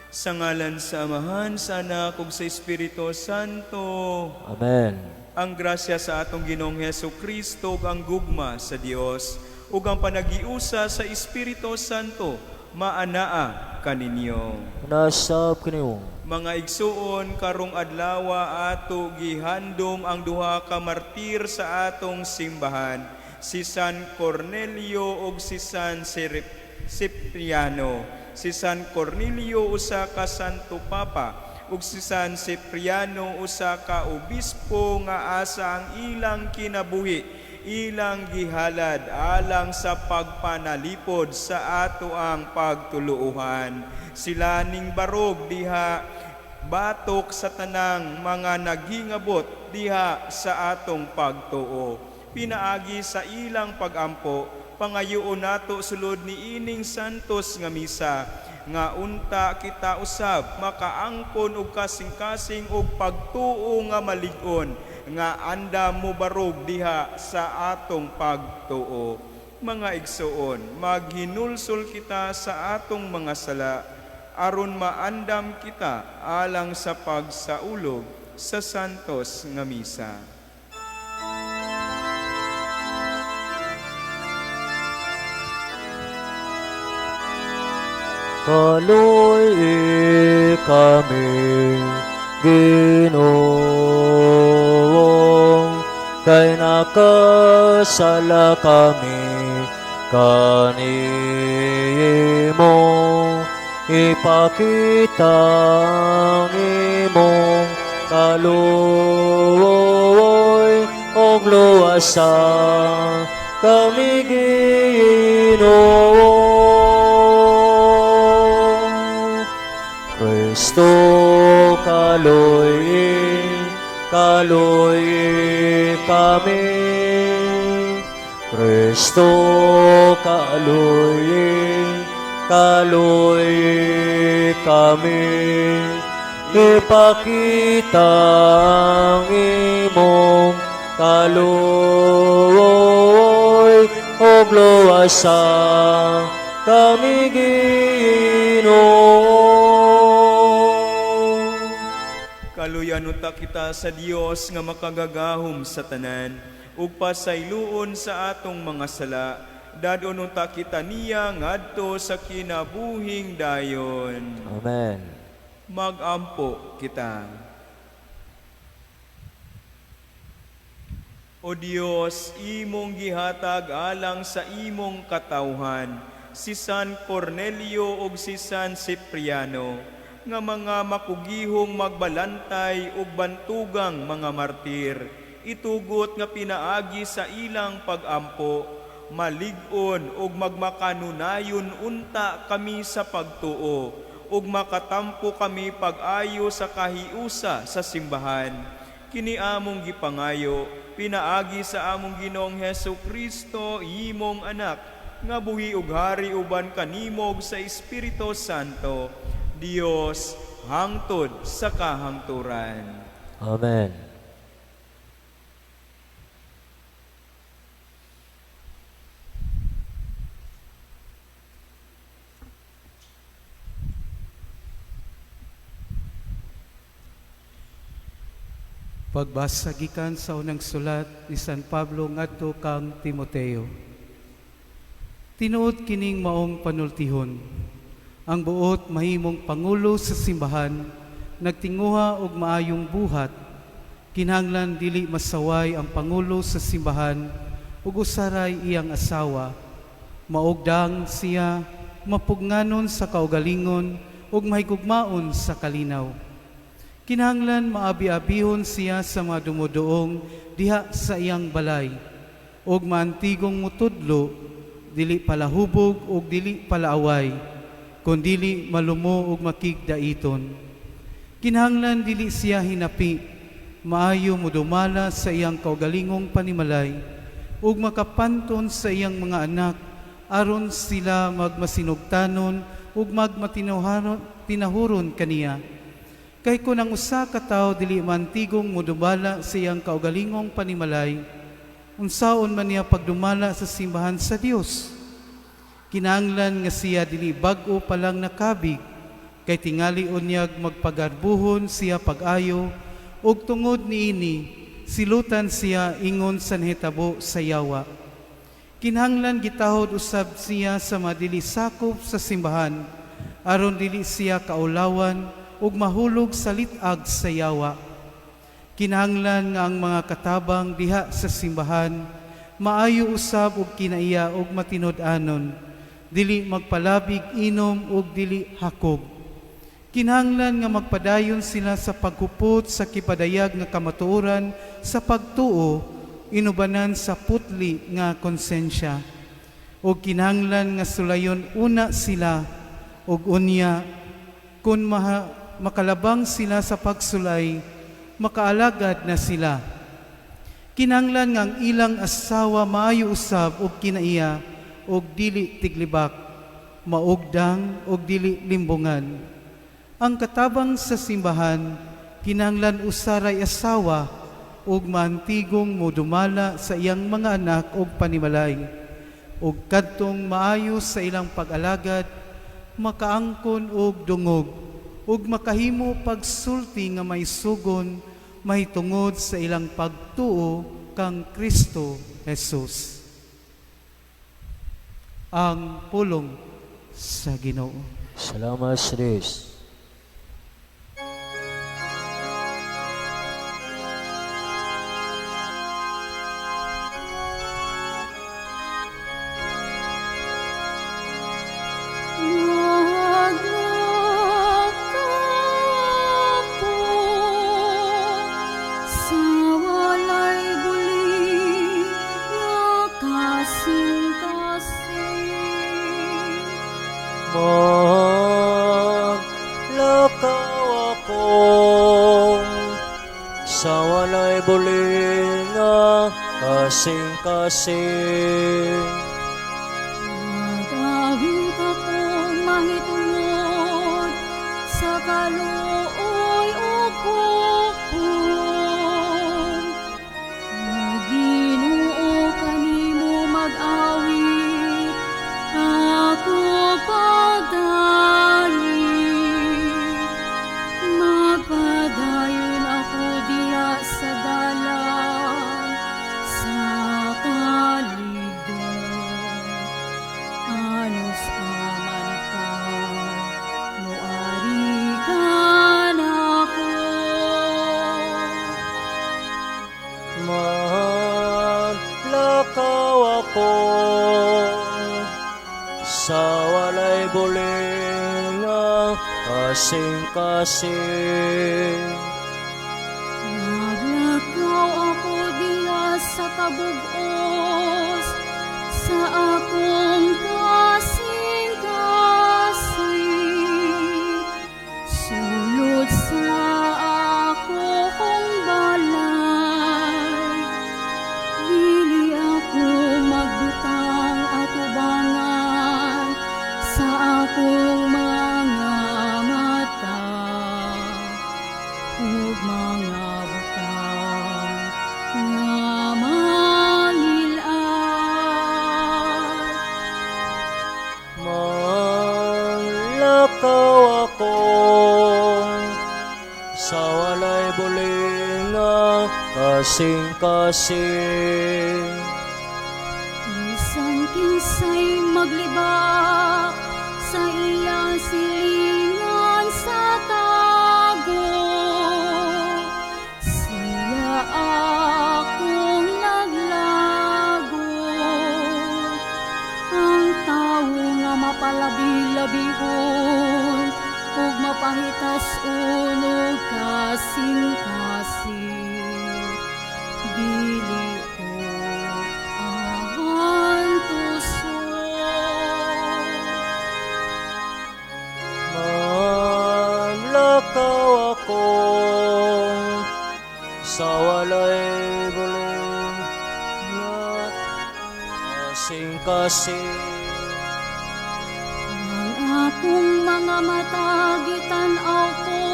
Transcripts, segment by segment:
Sa ngalan sa Amahan, sa Anak, ug sa Espiritu Santo. Amen. Ang grasya sa atong Ginoong Hesukristo ug ang gugma sa Dios ug ang panagiusa sa Espiritu Santo maanaa kaninyo. Nasab kaniyo. Mga igsuon, karong adlawa ato gihandom ang duha ka martir sa atong simbahan, si San Cornelio ug si San Cipriano. Si San Cornelio usa ka Santo Papa ug si San Cipriano usa ka obispo nga asa ang ilang kinabuhi ilang gihalad alang sa pagpanalipod sa ato ang pagtuluuhan. Sila ning barog diha batok sa tanang mga naghingabot diha sa atong pagtuo. Pinaagi sa ilang pagampo, pangayoon nato sulod ni ining santos nga misa, nga unta kita usab makaangkon og kasing-kasing og pagtuo nga malig-on, nga anda mo barog diha sa atong pagtuo. Mga igsuon, maghinulsol kita sa atong mga sala, aron maandam kita alang sa pagsaulog sa santos nga misa. Kaluoy kami, Ginoong, kay nakasala kami kanimo. Ipakita ang imong kaluoy og luwasan kami, Ginoong. Kristo kaluoy, kaluoy kami. Kristo kaluoy, kaluoy kami. Ipakita ang imong kaluoy og luwasan kami, Ginoo. Kaluyan unta kita sa Dios nga makagagahom sa tanan ug pasayloon sa atong mga sala. Dadon unta kita niya ngadto sa kinabuhing dayon. Amen. Magampo kita. O Dios, imong gihatag alang sa imong katawhan si San Cornelio ug si San Cipriano, nga mga makugihong magbalantay ug bantugang mga martir, itugot nga pinaagi sa ilang pagampo, malig-on ug magmakanunayon unta kami sa pagtuo, ug makatampo kami pag-ayo sa kahiusa sa simbahan. Kini among gipangayo, pinaagi sa among Ginoong Hesukristo, imong anak, nga buhi ug hari uban kanimog sa Espiritu Santo, Dios hangtod sa kahangturan. Amen. Pagbasa gikan sa unang sulat ni San Pablo ngadto kang Timoteo. Tinuod kining maong panultihon, ang buot mahimong pangulo sa simbahan, nagtinguha og maayong buhat, kinahanglan dili masaway ang pangulo sa simbahan ug usaray iyang asawa, maugdang siya, mapugnanon sa kaugalingon ug mahigugmaon sa kalinaw. Kinahanglan maabi-abihon siya sa mga dumuduong diha sa iyang balay, ug maantigong mutudlo, dili palahubog ug dili palaaway, kundili malumo ug makigdaiton. Kinahanglan dili siya hinapi, maayo mudumala sa iyang kaugalingong panimalay, ug makapanton sa iyang mga anak, aron sila magmasinugtanon ug magmatinahuron kaniya. Kay kung ang usa ka tawo dili mantigong mudumala sa iyang kaugalingong panimalay, unsaon man niya pagdumala sa simbahan sa Dios? Kinahanglan nga siya dili bag-o pa lang nakabig, kay tingali unyag magpagarbuhon siya pag-ayo, ug tungod niini, silutan siya ingon sa nahitabo sa yawa. Kinahanglan gitahod usab siya sa madili sakop sa simbahan, aron dili siya kaulawan ug mahulog sa litag sa yawa. Kinahanglan nga ang mga katabang diha sa simbahan maayo usab og kinaiya ug matinud-anon, dili magpalabig inom ug dili hakog. Kinahanglan nga magpadayon sila sa paghupot sa kipadayag nga kamatuoran sa pagtuo, inubanan sa putli nga konsensya. O kinahanglan nga sulayon una sila ug unya kun makalabang sila sa pagsulay, makaalagad na sila. Kinahanglan nga ang ilang asawa maayo usab og kinaiya og dili tiglibak, maugdang og dili limbungan. Ang katabang sa simbahan, kinahanglan usaray asawa ug maantigong modumala sa iyang mga anak ug panimalay, ug kadtong maayo sa ilang pag-alagad, makaangkon og dungog, ug makahimo pagsulti nga may sugon, mahitungod sa ilang pagtuo kang Kristo Jesus. Ang pulong sa Ginoo. Salamat sa Diyos. Maglakaw ako sa walay buli nga kasing-kasing. Magawit akong mahitungod sa kaluoy o kukong. Ginoo kanimo mag-awit, ako pagdali. Magpadayon ako diya sa dalan, sa kalidon. Anos aman ka, muari ka nako. Maglakaw ako sa walay buli nga kasing-kasing. Maglakaw ako diya sa kabug-os, sa akong kasing-kasing. Sulod sa ako kong balay, dili ako magbutang atubangan sa akong mga mata ug mga butang nga mangilan. Maglakaw ako sa walay buli nga kasing-kasing. Isang kinsay maglibak sa iyang silingan sa tago. Siya akong naglago. Ang tawo nga mapalabi-labihon ug mapahitas-on og kasing-kasing. Dili ko ahantuson. Maglakaw ako sa walay buli nga kasing-kasing. Ang akong mga mata gitanaw ko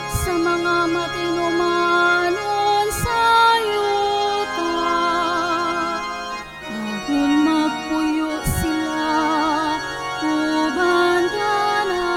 sa mga matinumanon sa yuta. Agon magpuyo sila, uban ka na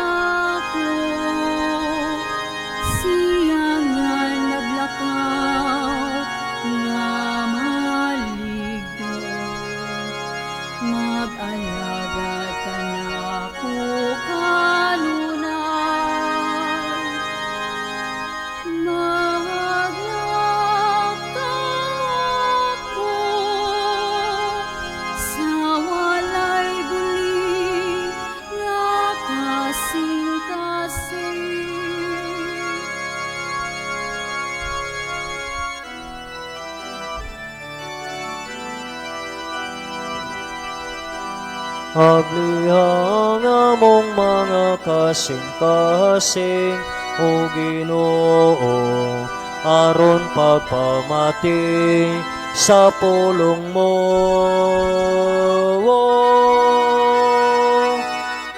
Aglihang among mga kasing-kasing, O Ginoo, aron pagpamati sa pulong mo.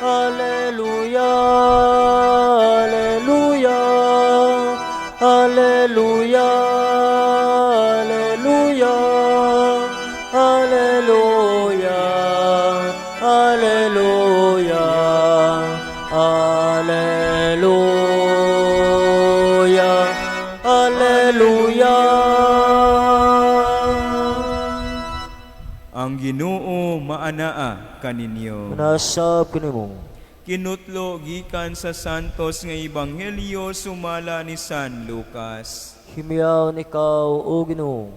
Alleluia, alleluia, alleluia, alleluia, alleluia, alleluia, alleluia, alleluia. Ang Ginoo maanaa kaninyo. Nasab kanimo. Kinutlo gikan sa santos nga ebanghelyo sumala ni San Lucas. Himiyaw ikaw, O Ginoo.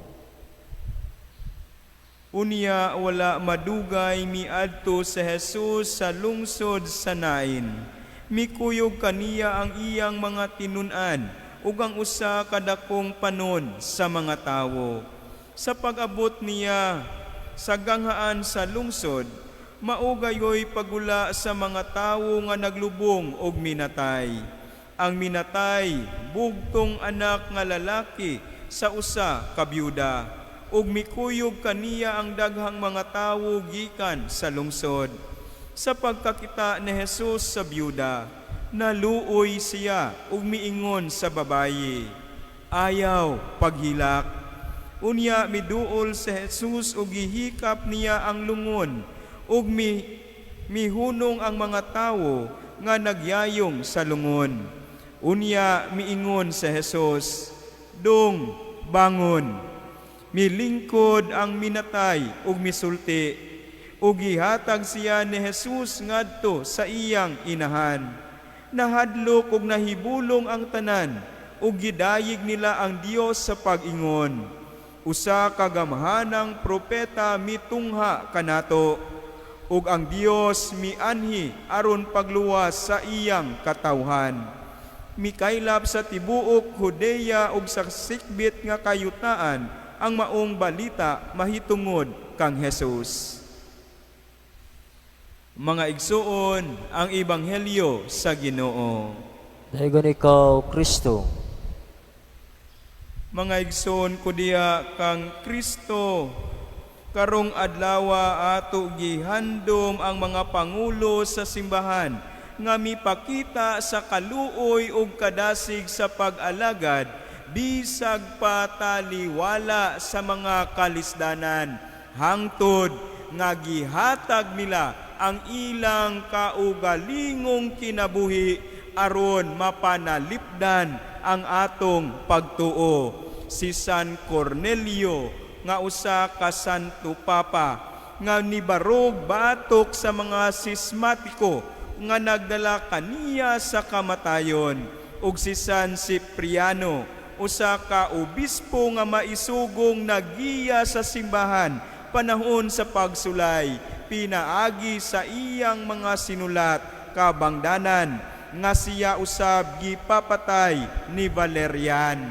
Unya wala madugay miadto sa Jesus sa lungsod sa Nain. Mikuyog kaniya ang iyang mga tinun-an ug ang usa kadakong panon sa mga tawo. Sa pag-abot niya sa ganghaan sa lungsod, maugayoy pagula sa mga tawo nga naglubong og minatay. Ang minatay bugtong anak nga lalaki sa usa ka byuda, ug mikuyog kaniya ang daghang mga tawo gikan sa lungsod. Sa pagkakita ni Jesus sa byuda, naluoy siya ug miingon sa babayi, "Ayaw paghilak." Unya miduol sa Jesus ug gihikap niya ang lungon ug mihunong ang mga tawo nga nagyayong sa lungon. Unya miingon sa Jesus, "Dong, bangon." Milingkod ang minatay ug misulti, ug gihatag siya ni Jesus ngadto sa iyang inahan. Nahadlok ug nahibulong ang tanan, ug gidayig nila ang Dios sa pag-ingon. Usa ka gamhanang propeta mitungha kanato, ug ang Dios mianhi aron pagluwas sa iyang katawhan. Mikaylap sa tibuok Judea ug sa sikbit nga kayutaan ang maong balita mahitungod kang Jesus. Mga igsuon, ang ebanghelyo sa Ginoo. Dayon ikaw, Kristo. Mga igsoon ko diha kang Kristo, karong adlawa ato gihandom ang mga pangulo sa simbahan nga mipakita sa kaluoy ug kadasig sa pag-alagad bisag pa taliwala sa mga kalisdanan, hangtod nga gihatag nila ang ilang kaugalingong kinabuhi aron mapanalipdan ang atong pagtuo. Si San Cornelio nga usa ka Santo Papa nga nibarog batok sa mga sismatiko nga nagdala kaniya sa kamatayon, ug si San Cipriano usa ka obispo nga maisugong nagiya sa simbahan panahon sa pagsulay, pinaagi sa iyang mga sinulat kabangdanan nga siya usab gipapatay ni Valerian.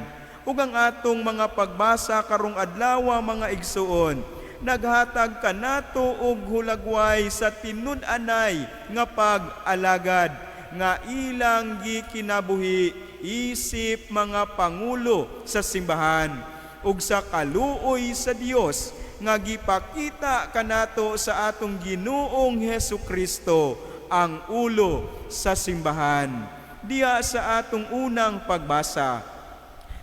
Ug ang atong mga pagbasa karong adlaw mga igsuon, naghatag kanato og hulagway sa tinud-anay nga pag-alagad nga ilang gikinabuhi isip mga pangulo sa simbahan ug sa kaluoy sa Dios nga gipakita kanato sa atong Ginoong Hesukristo, ang ulo sa simbahan. Diya sa atong unang pagbasa,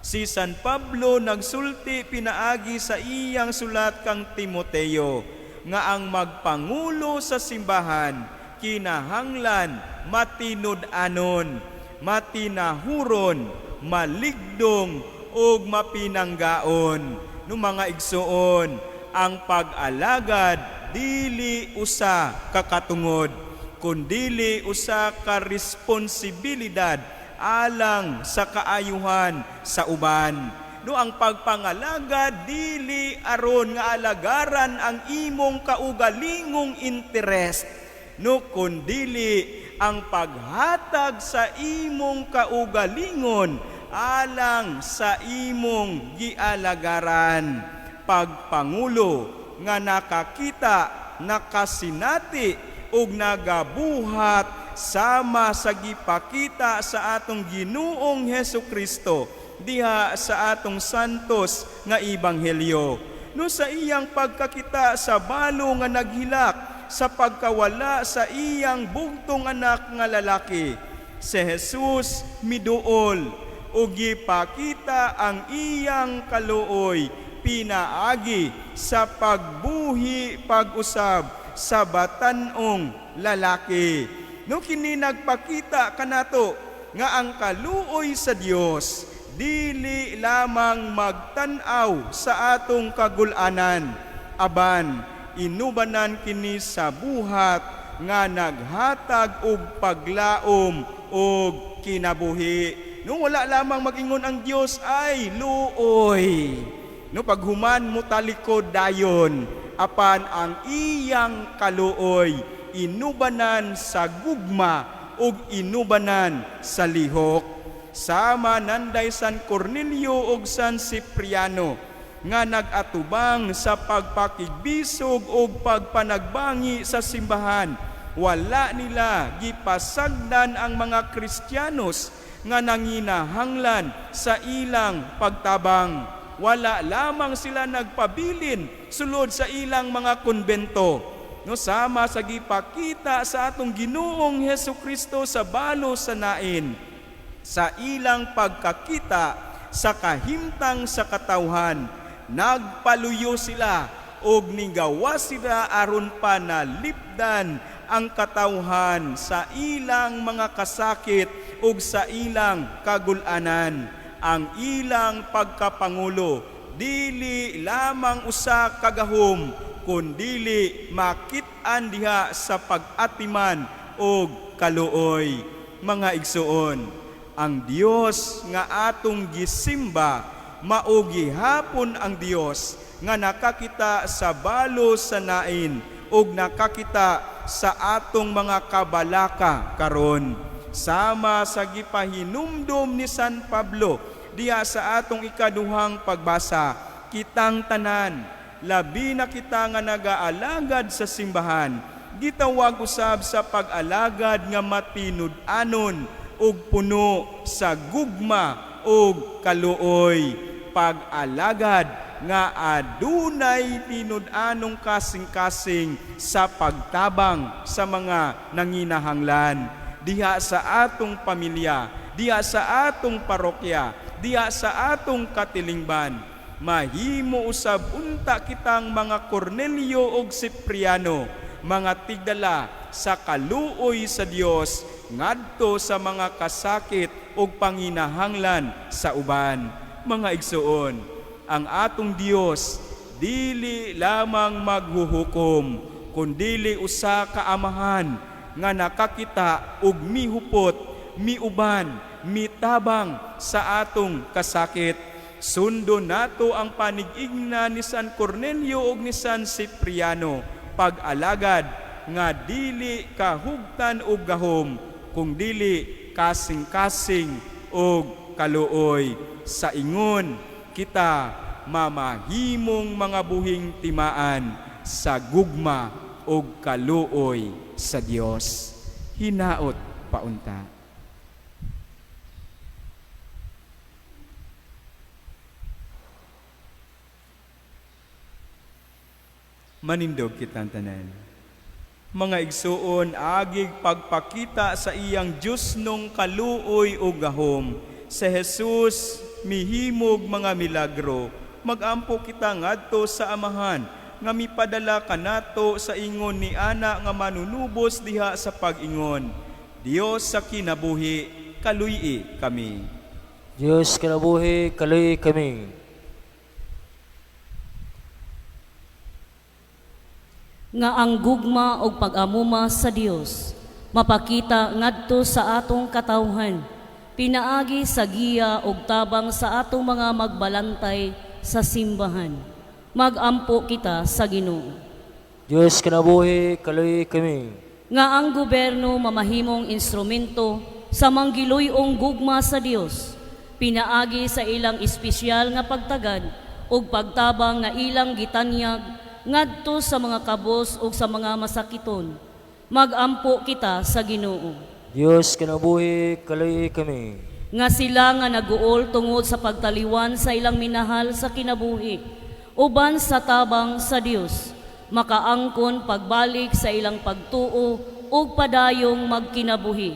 si San Pablo nagsulti pinaagi sa iyang sulat kang Timoteo nga ang magpangulo sa simbahan kinahanglan matinud-anon, matinahuron, maligdong ug mapinanggaon. No mga igsuon, ang pag-alagad dili usa ka katungod, kundili usa ka responsibilidad alang sa kaayuhan sa uban. No ang pagpangalagad dili aron nga alagaran ang imong kaugalingong interest, no kundili ang paghatag sa imong kaugalingon alang sa imong gialagaran. Pagpangulo nga nakakita, nakasinati ug nagabuhat sama sa gipakita sa atong Ginoong Hesukristo diha sa atong santos nga ebanghelyo. No sa iyang pagkakita sa balo nga naghilak sa pagkawala sa iyang bugtong anak nga lalaki, si Jesus miduol ug gipakita ang iyang kaluoy pinaagi sa pagbuhi pag-usab sa batanong lalaki. No kini nagpakita kanato nga ang kaluoy sa Dios dili lamang magtan-aw sa atong kagul-anan, aban inubanan kini sa buhat nga naghatag og paglaom og kinabuhi. No wala lamang magingon ang Dios ay luoy. No paghuman mo talikod dayon, apan ang iyang kaluoy inubanan sa gugma ug inubanan sa lihok. Sama nanday San Cornelio ug San Cipriano nga nagatubang sa pagpakigbisog ug pagpanagbangi sa simbahan. Wala nila gipasagdan ang mga Kristiyanos nga nanginahanglan sa ilang pagtabang. Wala lamang sila nagpabilin sulod sa ilang mga konbento. No sama sa gipakita sa atong Ginoong Hesukristo sa balo sa nain, sa ilang pagkakita sa kahimtang sa katawhan, nagpaluyo sila og nigawas sila aron pa nalipdan ang katawhan sa ilang mga kasakit ug sa ilang kagul-anan. Ang ilang pagkapangulo dili lamang usa kagahom, kundili makit-an diha sa pag-atiman ug kaluoy. Mga igsuon, ang Dios nga atong gisimba mao gihapon ang Dios nga nakakita sa balo sa nain ug nakakita sa atong mga kabalaka karon. Sama sa gipahinumdom ni San Pablo diha sa atong ikaduhang pagbasa, kitang tanan, labi na kita nga nagaalagad sa simbahan, gitawag usab sa pag-alagad nga matinud-anon ug puno sa gugma ug kaluoy. Pag-alagad nga adunay tinud-anong kasing-kasing sa pagtabang sa mga nanginahanglan diha sa atong pamilya, diha sa atong parokya, diha sa atong katilingban. Mahimo usab unta kitang mga Cornelio ug Cipriano, mga tigdala sa kaluoy sa Dios ngadto sa mga kasakit ug panginahanglan sa uban. Mga igsuon, ang atong Dios dili lamang maghuhukom, kundili usa ka amahan nga nakakita ug mihupot, miuban, mitabang sa atong kasakit. Sundo nato ang panig-igna ni San Cornelio ug ni San Cipriano, pag-alagad nga dili kahugtan ug gahom, kung dili kasing-kasing ug kaluoy. Sa ingon kita mamahimong mga buhing timaan sa gugma ug kaluoy sa Dios. Hinaot paunta. Manindog kitang tanan. Mga igsuon, agig pagpakita sa iyang Diyos nung kaluoy o gahom, sa Jesus mihimog mga milagro, magampo kita ngadto sa amahan, nga mipadala kanato sa ingon ni ana nga manunubos diha sa pag-ingon. Dios sa kinabuhi, kaluyi kami. Diyos kinabuhi, kaluy kami. Nga ang gugma o pag-amuma sa Dios, mapakita ngadto sa atong katawhan, pinaagi sa giya o tabang sa atong mga magbalantay sa simbahan. Magampo kita sa Ginoo. Diyos kinabuhi, kaluy kami. Nga ang gobyerno mamahimong instrumento sa manggiluyong gugma sa Dios, pinaagi sa ilang espesyal nga pagtagad o pagtabang nga ilang gitanyag ngadto sa mga kabos o sa mga masakiton, Magampo kita sa Ginoo. Diyos kinabuhi, kalay kami. Nga sila nga naguol tungod sa pagtaliwan sa ilang minahal sa kinabuhi, uban sa tabang sa Dios, makaangkon pagbalik sa ilang pagtuo ug padayong magkinabuhi.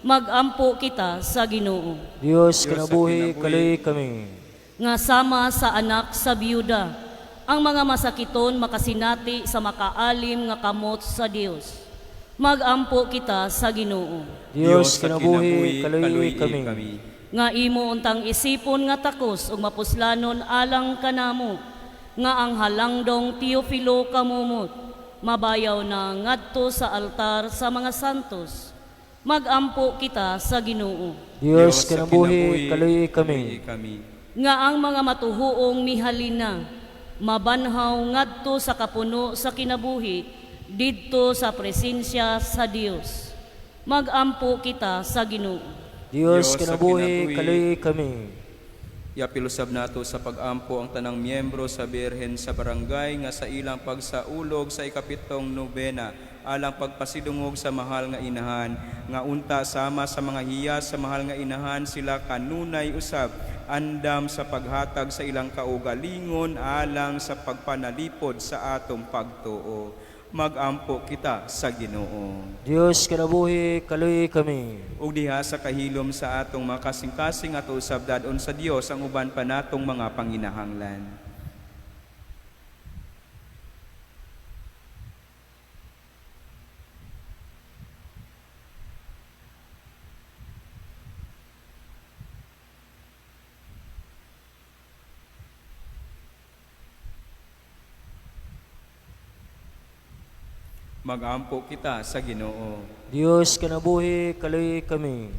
Magampo kita sa Ginoo. Diyos Diyos kinabuhi, kinabuhi. kalay kami. Nga sama sa anak sa biyuda, ang mga masakiton makasinati sa makaalim nga kamot sa Dios. Magampo kita sa Ginoo. Diyos sa kinabuhi, kalay kaluy kami. Nga imo untang isipon nga takos ug mapuslanon alang kanamo, nga ang halangdong Teofilo kamumot, mabayaw na ngadto sa altar sa mga santos. Magampo kita sa Ginoo. Diyos kinabuhi, kalay kami. Nga ang mga matuhuong mihalina, mabanhaw ngadto sa kapuno sa kinabuhi, didto sa presensya sa Dios. Magampo kita sa Ginoo. Diyos Diyos sa kinabuhi, kinabuhi. kalay kami. Yapilusab nato sa pagampo ang tanang miyembro sa Birhen sa barangay nga sa ilang pagsaulog sa ikapitong nobena alang pagpasidungog sa mahal nga inahan nga unta sama sa mga hiyas sa mahal nga inahan sila kanunay usab andam sa paghatag sa ilang kaugalingon alang sa pagpanalipod sa atong pagtuo. Magampo kita sa Ginoo. Diyos kinabuhi, kalay kami. Ug diha sa kahilom sa atong mga kasing-kasing at usab dadon sa Dios ang uban pa natong mga panginahanglan. Magampo kita sa Ginoo. Diyos kinabuhi, kalay kami.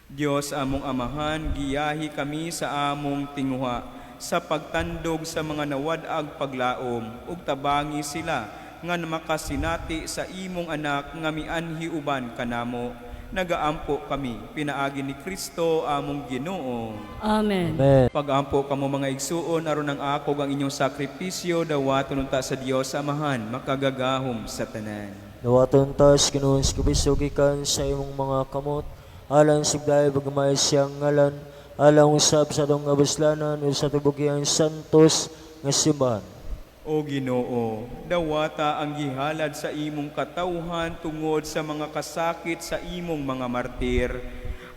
Dios among amahan, giyahi kami sa among tinguha sa pagtandog sa mga nawad-ag paglaom ug tabangi sila nga makasinati sa imong anak nga mianhi uban kanamo. Nagaampo kami pinaagi ni Kristo among Ginoo. Amen. Amen. Pagampo kamo mga igsuon aron ang ako ang inyong sakripisyo dawaton unta sa Dios amahan makagagahom sa tanan. Dawaton tas kinuhon sa kabisog ikan sa imong mga kamot, alang sigday bagamay siyang ngalan, alang usab sa dong abuslanan, o sa tubugiyang santos nga simbahan. O Ginoo, dawata ang gihalad sa imong katawhan tungod sa mga kasakit sa imong mga martir,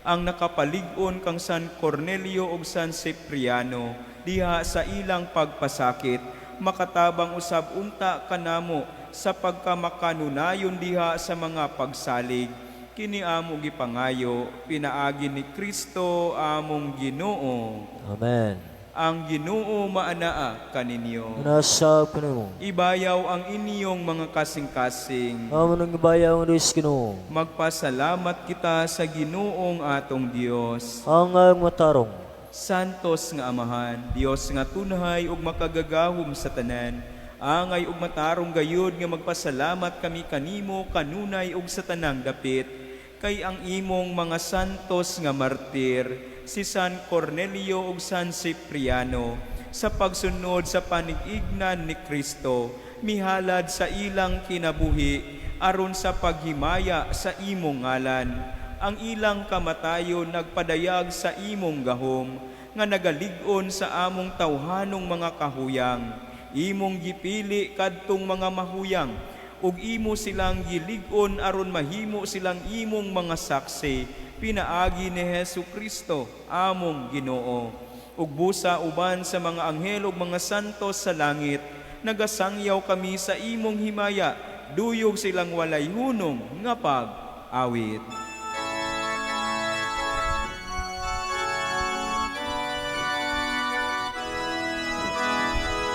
ang nakapalig-on kang San Cornelio ug San Cipriano, diha sa ilang pagpasakit, makatabang usab unta kanamo sa pagkamakanunayon diha sa mga pagsalig. Kini amo gipangayo, pinaagi ni Kristo among Ginoo. Amen. Ang Ginoo maanaa kaninyo. Nasa pinimo. Ibayaw ang inyong mga kasing-kasing. Amo nang ibayaw ang Diyos Ginoo. Magpasalamat kita sa Ginoong atong Dios. Ang matarong. Santos nga Amahan, Dios nga tunhay ug makagagahom sa tanan. Angay ug matarong gayud nga magpasalamat kami kanimo kanunay ug sa tanang dapit. Kay ang imong mga santos nga martir, si San Cornelio ug San Cipriano, sa pagsunod sa panig-ignan ni Kristo, mihalad sa ilang kinabuhi, aron sa paghimaya sa imong ngalan. Ang ilang kamatayon nagpadayag sa imong gahom, nga nagalig-on sa among tawhanong mga kahuyang. Imong gipili kadtong mga mahuyang, ug imo silang gilig-on aron mahimo silang imong mga saksi, pinaagi ni Hesukristo among Ginoo. Ug busa uban sa mga anghel ug mga santos sa langit, nagasangyaw kami sa imong himaya, duyog silang walay hunong nga pag-awit.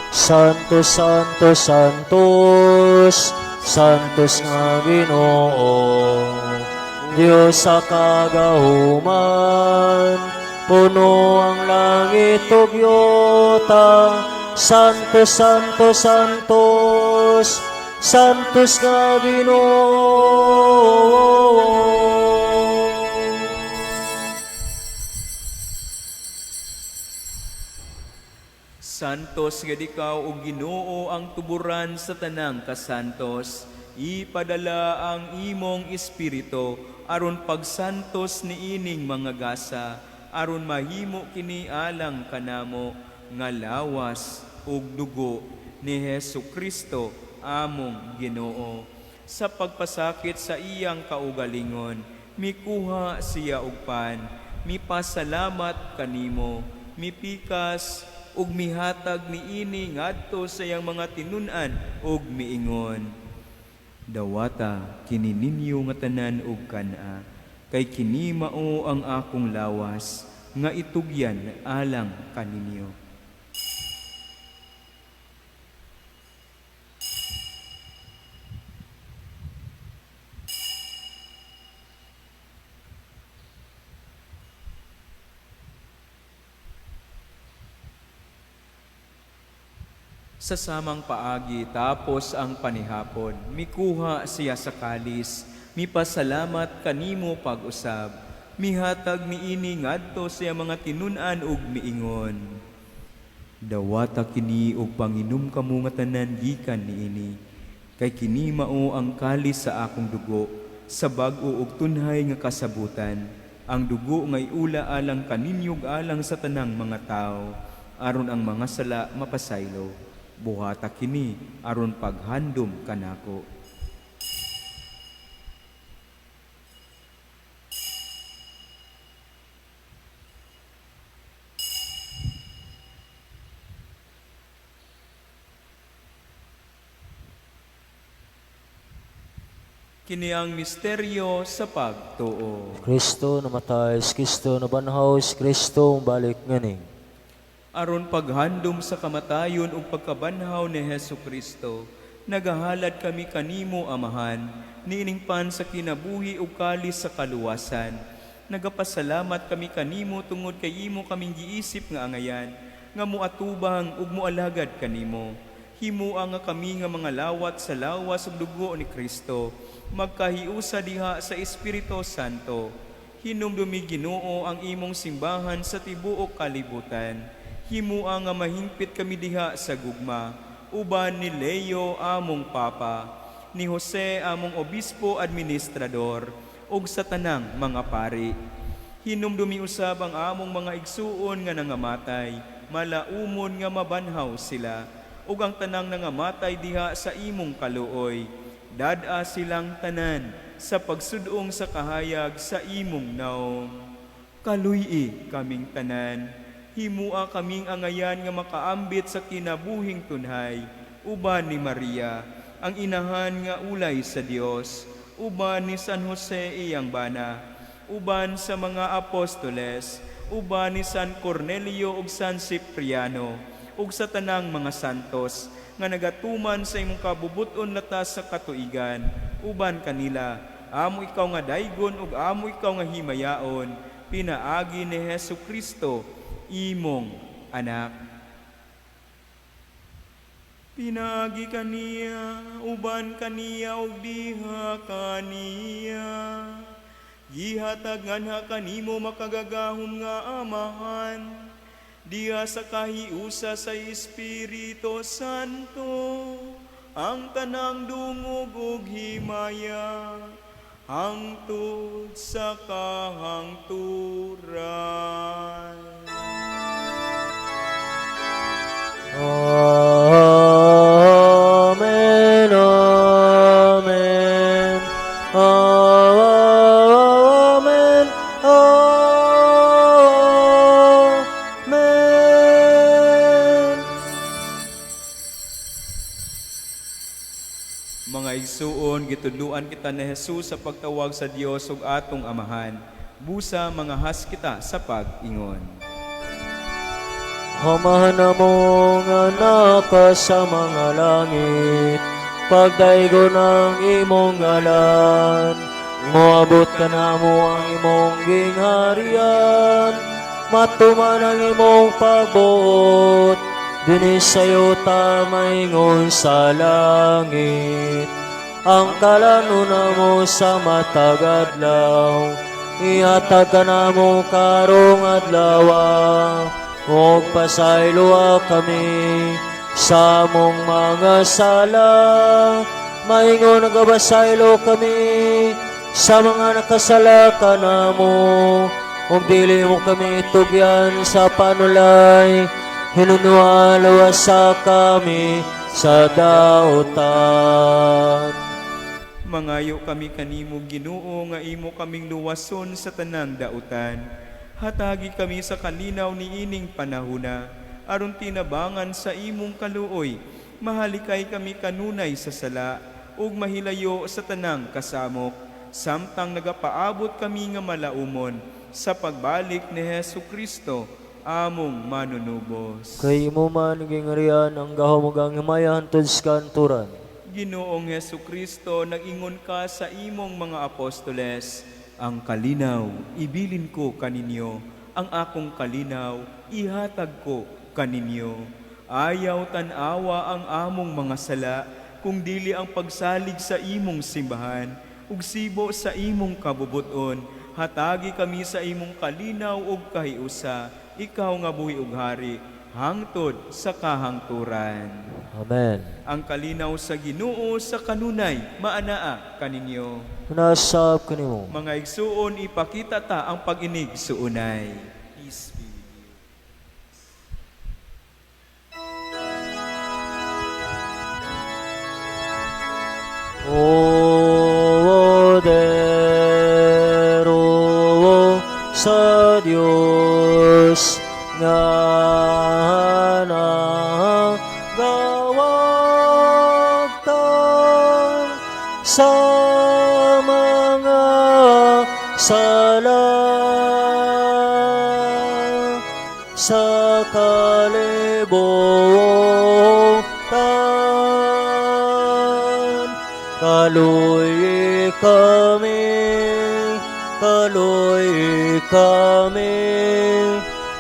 Santos, Santos, Santos, Santos nga Ginoo, Diyos sa kagahuman, puno ang langit ug yuta. Santos, Santos, Santos, Santos nga Ginoo. Santos nga dikaw o Ginoo ang tuburan sa tanang kasantos. ipadala ang imong espiritu aron pagsantos ni ining mga gasa, aron mahimo kini alang kanamo nga lawas ug dugo ni Hesu Kristo among Ginoo. Sa pagpasakit sa iyang kaugalingon, mikuha siya og pan, mipasalamat kanimo, mipikas ug mihatag niini ngadto sa iyang mga tinun-an ug miingon, dawata kini ninyo nga tanan ug kana, kay kini mao ang akong lawas nga itugyan alang kaninyo. Sa samang paagi tapos ang panihapon, mikuha siya sa kalis, mipasalamat kanimo pag-usab, mihatag niini ngadto sa mga tinun-an ug miingon, dawata kini og panginom kamo nga tanan gikan niini, kay kini mao ang kalis sa akong dugo, sa bag-o ug tunhay nga kasabutan, ang dugo nga iula alang kaninyo ug alang sa tanang mga tao, aron ang mga sala mapasaylo. Buhata kini aron paghandom kanako. Kini ang misteryo sa pagtuo. Kristo namatay, Kristo nabanhaw, Kristo balik nganing. Aron paghandom sa kamatayon ug pagkabanhaw ni Hesu Kristo, nagahalad kami kanimo, Amahan, niining pan sa kinabuhi ug kalis sa kaluwasan. Nagapasalamat kami kanimo tungod kay imo kaming giisip nga angayan, nga muatubang ug mualagad kanimo. Himua nga kami nga mga lawat sa lawas ug dugo ni Kristo, magkahiusa diha sa Espiritu Santo. Hinumdumi Ginoo ang imong simbahan sa tibuok kalibutan. Himua nga mahingpit kami diha sa gugma, uban ni Leo among Papa, ni Jose among Obispo Administrador, ug sa tanang mga pari. Hinumdumi usab ang among mga igsuon nga nangamatay, malaumon nga mabanhaw sila, ug ang tanang nangamatay diha sa imong kaluoy. Dad-a silang tanan sa pagsudong sa kahayag sa imong naong. Kaluy-i kaming tanan, himua kaming angayan nga makaambit sa kinabuhing tunhay, uban ni Maria, ang inahan nga ulay sa Dios, uban ni San Jose iyang bana, uban sa mga apostoles, uban ni San Cornelio ug San Cipriano, ug sa tanang mga santos, nga nagatuman sa imong kabubuton latas sa katuigan, uban kanila, amo ikaw nga daygon ug amo ikaw nga himayaon, pinaagi ni Hesu Kristo, imong anak. Pinagi kaniya, uban kaniya ug diha kaniya. Gihatagan kanimo makagagahom nga Amahan, diha sa kahiusa sa Espiritu Santo, ang tanang dungog ug himaya, hangtod sa kahangturan. Amen, amen, amen, amen. Mga igsuon, gitudluan kita ni Jesus sa pagtawag sa Dios ug atong Amahan. Busa mga has kita sa pag-ingon. Amahan na mong anak ka sa mga langit, pagdaigo ng imong ngalan, moabot ka na mo ang imong gingharian, matuman ang imong pagbuot, dinis sa'yo tamaingon sa langit. Ang kalanuna mo sa matag adlaw, ihatag ka na mo karong adlaw, og pasayloa kami sa mong mga sala, maingon nagabasaylo kami sa mga nakasala kanamo. Kung dili mo kami tugyan sa panulay, hinunuan sa kami sa dautan. Mangayo kami kanimo Ginoo nga imo kaming luwason sa tanang dautan. Hatagi kami sa kalinaw ni ining panahuna, aron tinabangan sa imong kaluoy. Mahalikay kami kanunay sa sala, ug mahilayo sa tanang kasamok. Samtang nagapaabot kami nga malaumon sa pagbalik ni Hesu Kristo, among manunubos. Kay imo man gingarian ang gahumagang himaya hantod sa kanturan. Ginoong Hesu Kristo, nag-ingon ka sa imong mga apostoles, ang kalinaw, ibilin ko kaninyo, ang akong kalinaw, ihatag ko kaninyo. Ayaw tanawa ang among mga sala, kung dili ang pagsalig sa imong simbahan, ug sibo sa imong kabubuton. Hatagi kami sa imong kalinaw ug kahiusa, ikaw nga buhi ug hari, hangtod sa kahangturan. Amen. Ang kalinaw sa Ginoo sa kanunay, maanaa kaninyo. Nasab kanimo. Mga igsuon, ipakita ta ang pag-inig suunay. Peace be with you. Poderoo sa Diyos nga nagawagtan sa mga sala sa kalibutan. Kaluy kami,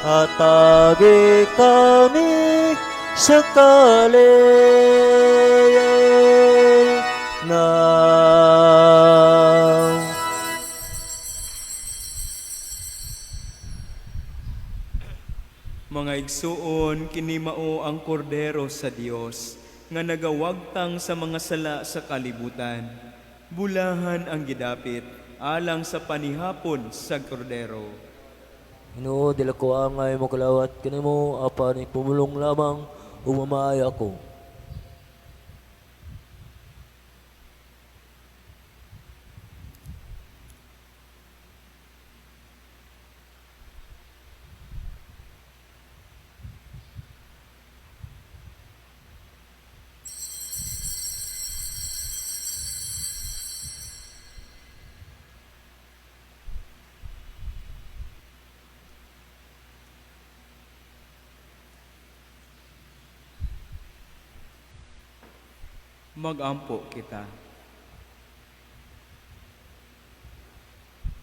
atagi kami sa kalinga. Mga igsuon, kinimao ang kordero sa Dios, nga nagawagtang sa mga sala sa kalibutan. Bulahan ang gidapit, alang sa panihapon sa kordero. Ginoo, dila ko angay mo kalawat kanimo, apan ipumulong lamang umamaya ko. Magampo kita.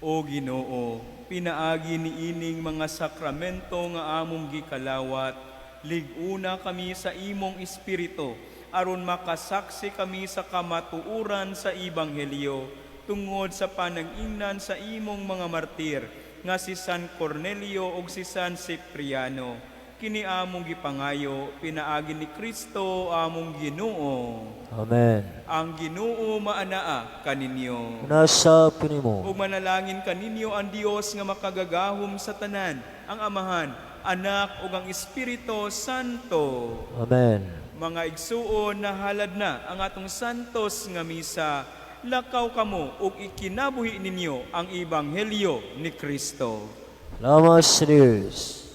O Ginoo, pinaagi ni ining mga sakramento nga among gikalawat, liguna kami sa imong espiritu, aron makasaksi kami sa kamatuuran sa Ebanghelyo, tungod sa panangingnan sa imong mga martir, nga si San Cornelio ug si San Cipriano. Kini among gipangayo, pinaagi ni Kristo among Ginoo. Amen. Ang Ginoo maanaa kaninyo. Nasab kanimo. Ug manalangin kaninyo ang Dios nga makagagahom sa tanan, ang Amahan, Anak ug ang Espiritu Santo. Amen. Mga igsuon, nahalad na ang atong santos nga misa. Lakaw kamo ug ikinabuhi ninyo ang Ebanghelyo ni Kristo. Salamat sa Diyos.